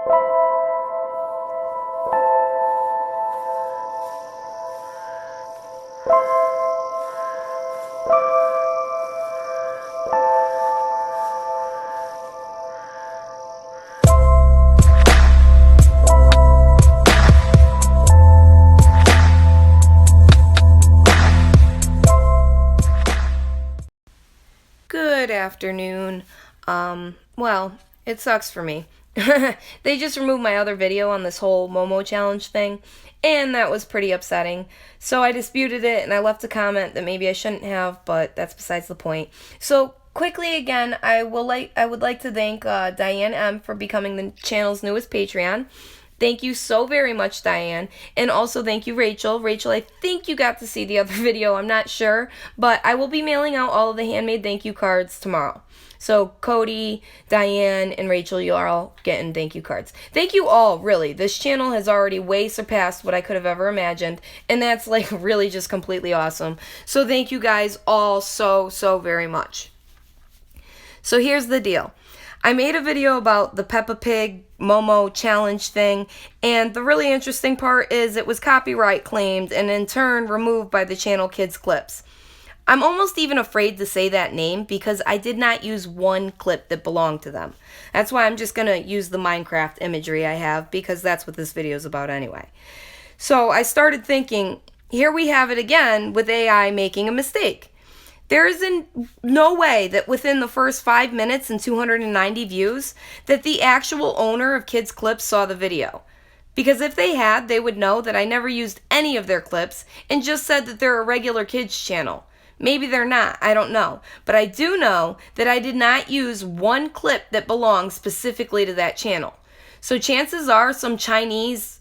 Good afternoon. Well, it sucks for me. They just removed my other video on this whole Momo challenge thing, and that was pretty upsetting. So I disputed it, and I left a comment that maybe I shouldn't have, but that's besides the point. So quickly again, I would like to thank Diane M for becoming the channel's newest Patreon. Thank you so very much, Diane. And also thank you, Rachel. Rachel, I think you got to see the other video. I'm not sure. But I will be mailing out all of the handmade thank you cards tomorrow. So Cody, Diane, and Rachel, you are all getting thank you cards. Thank you all, really. This channel has already way surpassed what I could have ever imagined. And that's like really just completely awesome. So thank you guys all so very much. So here's the deal. I made a video about the Peppa Pig Momo challenge thing, and the really interesting part is it was copyright claimed and in turn removed by the channel Kids Clips. I'm almost even afraid to say that name because I did not use one clip that belonged to them. That's why I'm just going to use the Minecraft imagery I have because that's what this video is about anyway. So I started thinking, here we have it again with AI making a mistake. There is no way that within the first 5 minutes and 290 views that the actual owner of Kids Clips saw the video. Because if they had, they would know that I never used any of their clips and just said that they're a regular kids channel. Maybe they're not, I don't know. But I do know that I did not use one clip that belongs specifically to that channel. So chances are some Chinese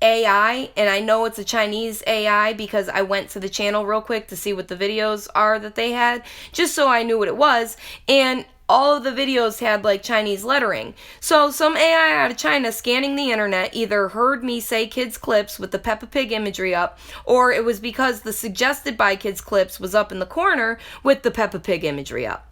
AI, and I know it's a Chinese AI because I went to the channel real quick to see what the videos are that they had, just so I knew what it was, and all of the videos had like Chinese lettering. So some AI out of China scanning the internet either heard me say Kids Clips with the Peppa Pig imagery up, or it was because the suggested by Kids Clips was up in the corner with the Peppa Pig imagery up.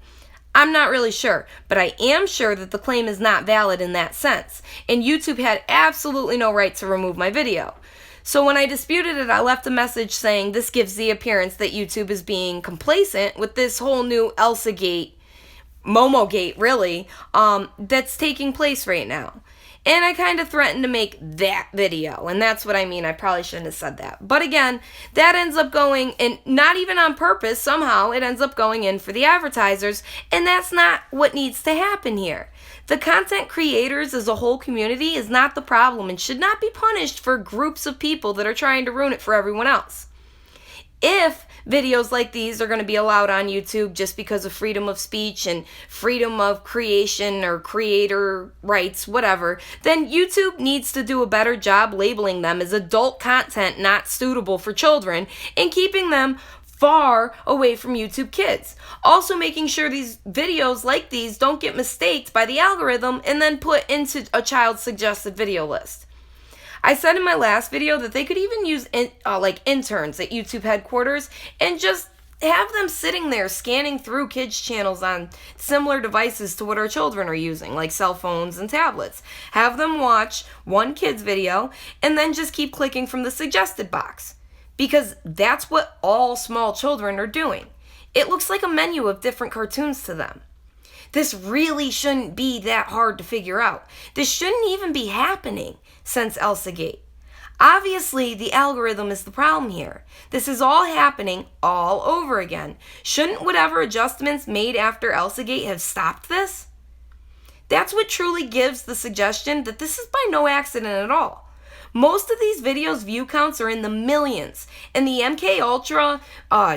I'm not really sure, but I am sure that the claim is not valid in that sense, and YouTube had absolutely no right to remove my video. So when I disputed it, I left a message saying this gives the appearance that YouTube is being complacent with this whole new Elsa Gate, Momo Gate really, that's taking place right now. And I kind of threatened to make that video, and that's what I mean. I probably shouldn't have said that. But again, that ends up going, and not even on purpose, somehow it ends up going in for the advertisers, and that's not what needs to happen here. The content creators as a whole community is not the problem and should not be punished for groups of people that are trying to ruin it for everyone else. If videos like these are going to be allowed on YouTube just because of freedom of speech and freedom of creation or creator rights, whatever, then YouTube needs to do a better job labeling them as adult content not suitable for children and keeping them far away from YouTube Kids. Also making sure these videos like these don't get mistaked by the algorithm and then put into a child's suggested video list. I said in my last video that they could even use interns at YouTube headquarters and just have them sitting there scanning through kids' channels on similar devices to what our children are using, like cell phones and tablets. Have them watch one kid's video and then just keep clicking from the suggested box. Because that's what all small children are doing. It looks like a menu of different cartoons to them. This really shouldn't be that hard to figure out. This shouldn't even be happening since ElsaGate. Obviously, the algorithm is the problem here. This is all happening all over again. Shouldn't whatever adjustments made after ElsaGate have stopped this? That's what truly gives the suggestion that this is by no accident at all. Most of these videos' view counts are in the millions, and the MK Ultra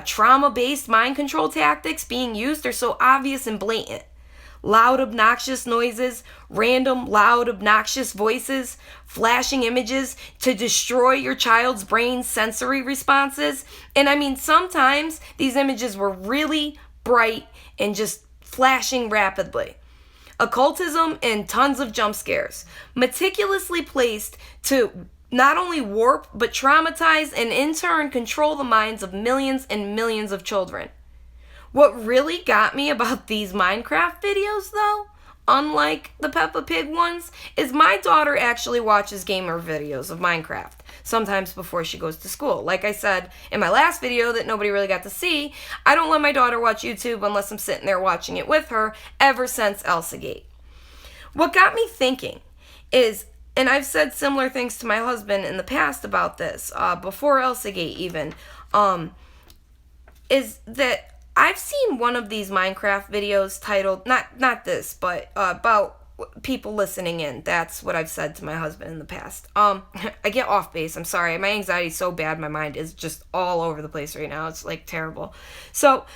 trauma-based mind control tactics being used are so obvious and blatant. Loud, obnoxious noises, random, loud, obnoxious voices, flashing images to destroy your child's brain's sensory responses. And I mean, sometimes these images were really bright and just flashing rapidly. Occultism and tons of jump scares, meticulously placed to not only warp but traumatize and in turn control the minds of millions and millions of children. What really got me about these Minecraft videos, though, unlike the Peppa Pig ones, is my daughter actually watches gamer videos of Minecraft, sometimes before she goes to school. Like I said in my last video that nobody really got to see, I don't let my daughter watch YouTube unless I'm sitting there watching it with her ever since HeCsUsAll. What got me thinking is, and I've said similar things to my husband in the past about this, before HeCsUsAll even, is that I've seen one of these Minecraft videos titled, not this, but about people listening in. That's what I've said to my husband in the past. I get off base. I'm sorry. My anxiety is so bad. My mind is just all over the place right now. It's like terrible. So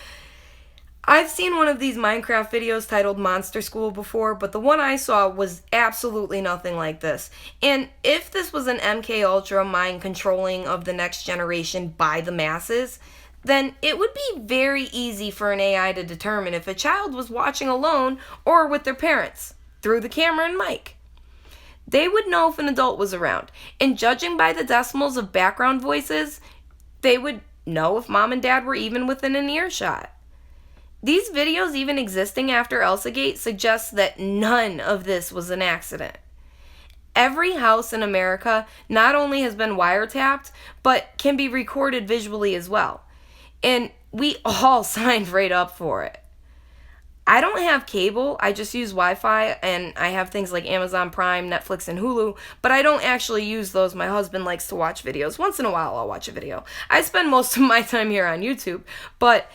I've seen one of these Minecraft videos titled Monster School before, but the one I saw was absolutely nothing like this. And if this was an MK Ultra mind controlling of the next generation by the masses, then it would be very easy for an AI to determine if a child was watching alone or with their parents through the camera and mic. They would know if an adult was around, and judging by the decimals of background voices, they would know if mom and dad were even within an earshot. These videos even existing after HeCsUsAll suggests that none of this was an accident. Every house in America not only has been wiretapped, but can be recorded visually as well. And we all signed right up for it. I don't have cable, I just use Wi-Fi, and I have things like Amazon Prime, Netflix, and Hulu, but I don't actually use those. My husband likes to watch videos. Once in a while, I'll watch a video. I spend most of my time here on YouTube, but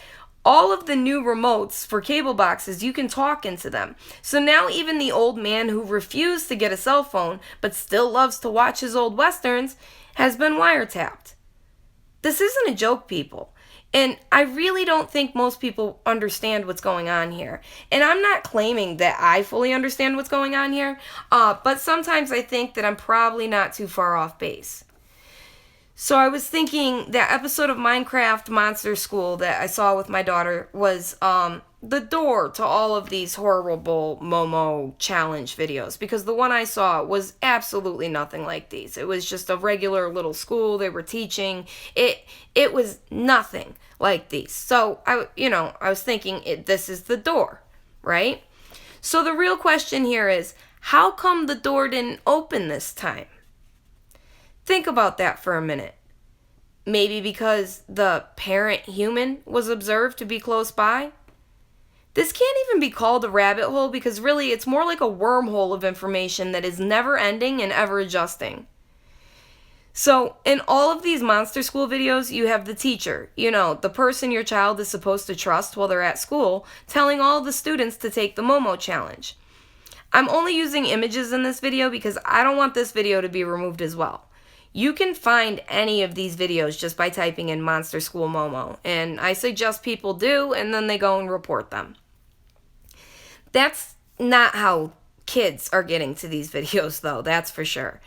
all of the new remotes for cable boxes, you can talk into them. So now even the old man who refused to get a cell phone, but still loves to watch his old westerns, has been wiretapped. This isn't a joke, people. And I really don't think most people understand what's going on here. And I'm not claiming that I fully understand what's going on here, but sometimes I think that I'm probably not too far off base. So I was thinking that episode of Minecraft Monster School that I saw with my daughter was the door to all of these horrible Momo challenge videos, because the one I saw was absolutely nothing like these. It was just a regular little school they were teaching. It was nothing like these. So I was thinking this is the door, right? So the real question here is, how come the door didn't open this time? Think about that for a minute. Maybe because the parent human was observed to be close by? This can't even be called a rabbit hole, because really it's more like a wormhole of information that is never ending and ever adjusting. So in all of these Monster School videos, you have the teacher, the person your child is supposed to trust while they're at school, telling all the students to take the Momo challenge. I'm only using images in this video because I don't want this video to be removed as well. You can find any of these videos just by typing in Monster School Momo, and I suggest people do, and then they go and report them. That's not how kids are getting to these videos, though, that's for sure.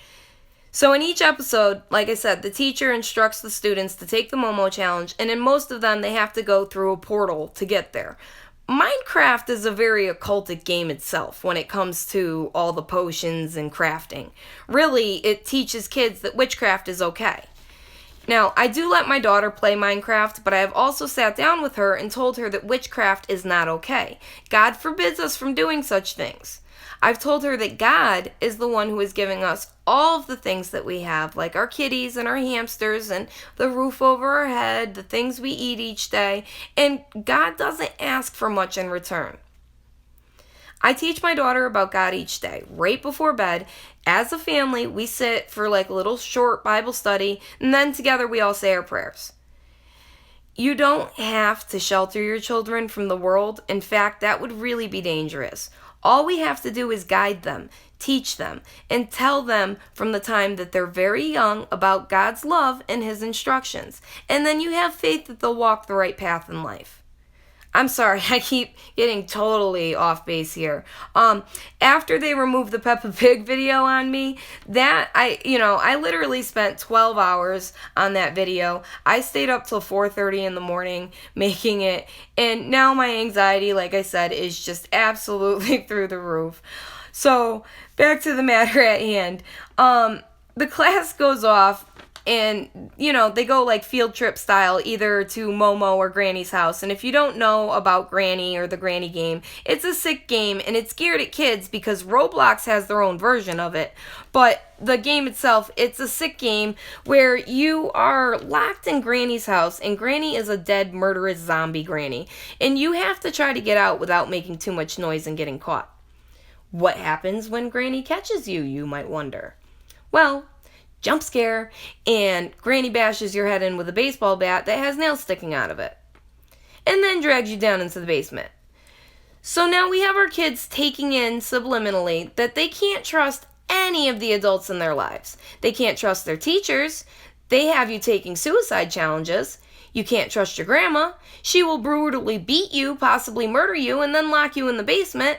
So in each episode, like I said, the teacher instructs the students to take the Momo challenge, and in most of them, they have to go through a portal to get there. Minecraft is a very occultic game itself when it comes to all the potions and crafting. Really, it teaches kids that witchcraft is okay. Now, I do let my daughter play Minecraft, but I have also sat down with her and told her that witchcraft is not okay. God forbids us from doing such things. I've told her that God is the one who is giving us all of the things that we have, like our kitties and our hamsters and the roof over our head, the things we eat each day, and God doesn't ask for much in return. I teach my daughter about God each day, right before bed. As a family, we sit for like a little short Bible study, and then together we all say our prayers. You don't have to shelter your children from the world. In fact, that would really be dangerous. All we have to do is guide them, teach them, and tell them from the time that they're very young about God's love and His instructions. And then you have faith that they'll walk the right path in life. I'm sorry, I keep getting totally off base here. After they removed the Peppa Pig video on me, I literally spent 12 hours on that video. I stayed up till 4:30 in the morning making it, and now my anxiety, like I said, is just absolutely through the roof. So, back to the matter at hand. The class goes off, and, you know, they go like field trip style either to Momo or Granny's house. And if you don't know about Granny or the Granny game, it's a sick game and it's geared at kids because Roblox has their own version of it. But the game itself, it's a sick game where you are locked in Granny's house and Granny is a dead, murderous zombie Granny. And you have to try to get out without making too much noise and getting caught. What happens when Granny catches you, you might wonder? Well, jump scare, and Granny bashes your head in with a baseball bat that has nails sticking out of it, and then drags you down into the basement. So now we have our kids taking in subliminally that they can't trust any of the adults in their lives. They can't trust their teachers. They have you taking suicide challenges. You can't trust your grandma. She will brutally beat you, possibly murder you, and then lock you in the basement.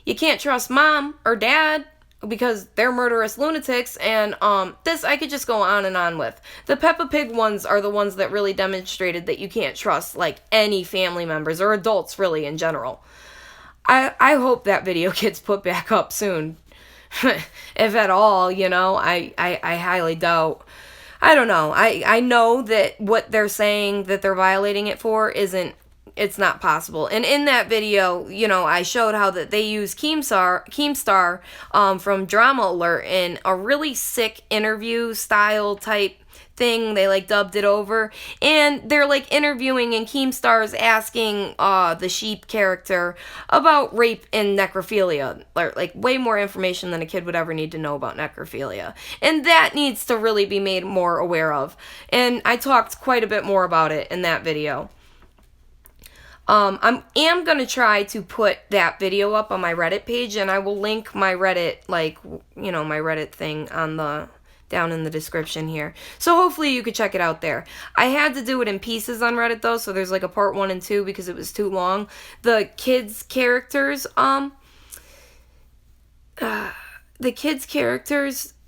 You can't trust mom or dad because they're murderous lunatics, and this I could just go on and on with. The Peppa Pig ones are the ones that really demonstrated that you can't trust like any family members or adults really in general. I hope that video gets put back up soon. If at all, you know, I highly doubt. I don't know. I know that what they're saying that they're violating it for it's not possible. And in that video, you know, I showed how that they use Keemstar from Drama Alert in a really sick interview style type thing. They like dubbed it over, and they're like interviewing, and Keemstar's asking the sheep character about rape and necrophilia, like way more information than a kid would ever need to know about necrophilia, and that needs to really be made more aware of. And I talked quite a bit more about it in that video. I am going to try to put that video up on my Reddit page, and I will link my Reddit, like, you know, my Reddit thing on down in the description here. So hopefully you could check it out there. I had to do it in pieces on Reddit though, so there's like a part 1 and 2 because it was too long. The kids characters,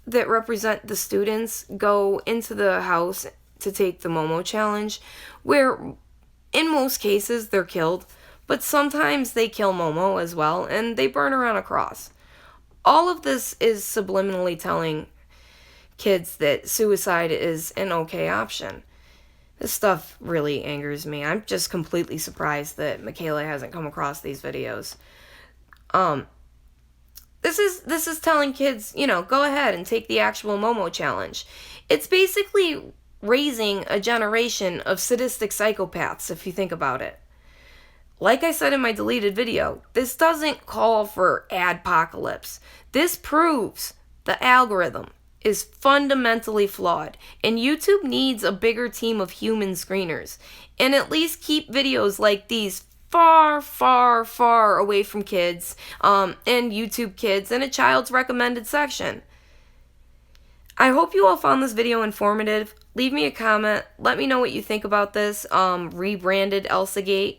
that represent the students go into the house to take the Momo challenge, where in most cases they're killed, but sometimes they kill Momo as well, and they burn her on a cross. All of this is subliminally telling kids that suicide is an okay option. This stuff really angers me. I'm just completely surprised that Michaela hasn't come across these videos. This is telling kids, you know, go ahead and take the actual Momo challenge. It's basically raising a generation of sadistic psychopaths, if you think about it. Like I said in my deleted video, this doesn't call for adpocalypse. This proves the algorithm is fundamentally flawed, and YouTube needs a bigger team of human screeners, and at least keep videos like these far, far, far away from kids, and YouTube Kids, and a child's recommended section. I hope you all found this video informative. Leave me a comment. Let me know what you think about this rebranded ElsaGate.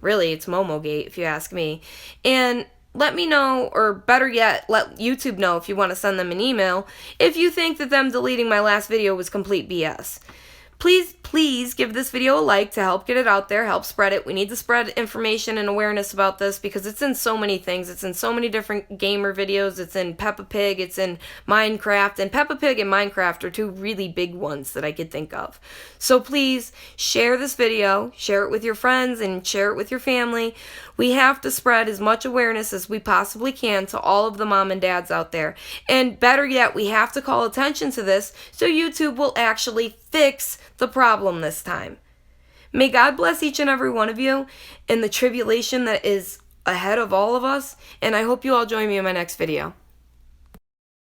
Really, it's Momogate if you ask me. And let me know, or better yet, let YouTube know if you want to send them an email, if you think that them deleting my last video was complete BS. Please give this video a like to help get it out there, help spread it. We need to spread information and awareness about this because it's in so many things. It's in so many different gamer videos. It's in Peppa Pig. It's in Minecraft. And Peppa Pig and Minecraft are two really big ones that I could think of. So please share this video, share it with your friends, and share it with your family. We have to spread as much awareness as we possibly can to all of the mom and dads out there. And better yet, we have to call attention to this so YouTube will actually fix the problem this time. May God bless each and every one of you in the tribulation that is ahead of all of us, and I hope you all join me in my next video.